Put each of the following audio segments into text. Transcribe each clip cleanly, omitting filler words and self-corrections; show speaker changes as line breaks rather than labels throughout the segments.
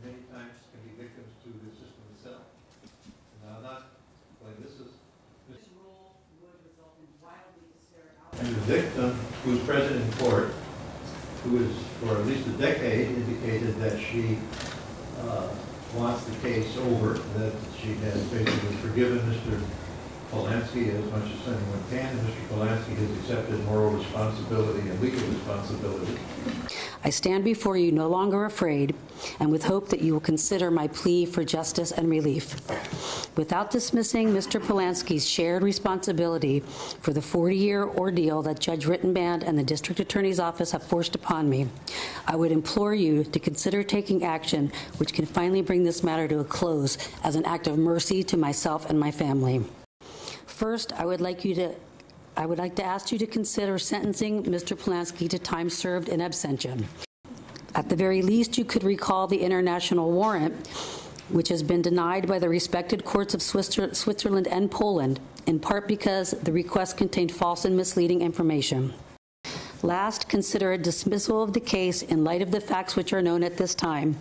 many times can be victims to the system itself. Now, not like this rule would result in wildly disparate outcomes. And the victim, who was present in court, who has for at least a decade indicated that she wants the case over, that she has basically forgiven Mr. Polansky as much as anyone can, and Mr. Polansky has accepted moral responsibility and legal responsibility.
I stand before you no longer afraid, and with hope that you will consider my plea for justice and relief. Without dismissing Mr. Polansky's shared responsibility for the 40-year ordeal that Judge Rittenband and the District Attorney's Office have forced upon me, I would implore you to consider taking action which can finally bring this matter to a close as an act of mercy to myself and my family. First, I would like to ask you to consider sentencing Mr. Polansky to time served in absentia. At the very least, you could recall the international warrant, which has been denied by the respected courts of Switzerland and Poland, in part because the request contained false and misleading information. Last, consider a dismissal of the case in light of the facts which are known at this time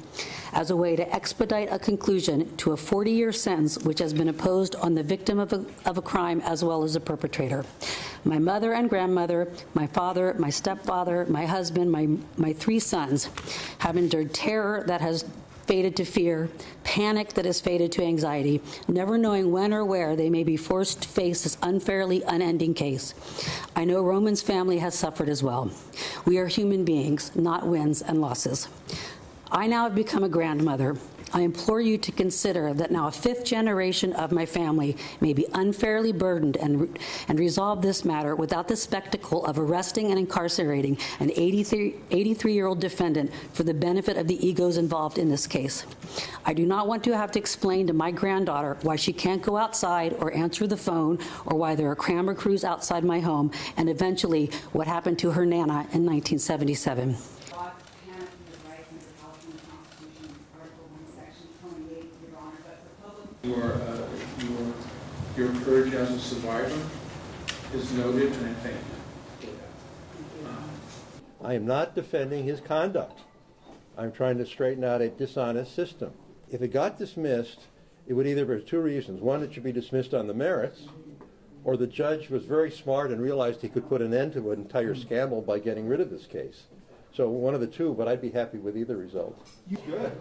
as a way to expedite a conclusion to a 40-year sentence which has been imposed on the victim of a crime as well as the perpetrator. My mother and grandmother, my father, my stepfather, my husband, my 3 sons have endured terror that has faded to fear, panic that has faded to anxiety, never knowing when or where they may be forced to face this unfairly unending case. I know Roman's family has suffered as well. We are human beings, not wins and losses. I now have become a grandmother. I implore you to consider that now a 5th generation of my family may be unfairly burdened and resolve this matter without the spectacle of arresting and incarcerating an 83-year-old defendant for the benefit of the egos involved in this case. I do not want to have to explain to my granddaughter why she can't go outside or answer the phone, or why there are camera crews outside my home, and eventually what happened to her Nana in 1977.
Your courage as a survivor is noted, and I thank you for that.
I am not defending his conduct. I'm trying to straighten out a dishonest system. If it got dismissed, it would either be 2 reasons. One, it should be dismissed on the merits, or the judge was very smart and realized he could put an end to an entire scandal by getting rid of this case. So one of the 2, but I'd be happy with either result. Good.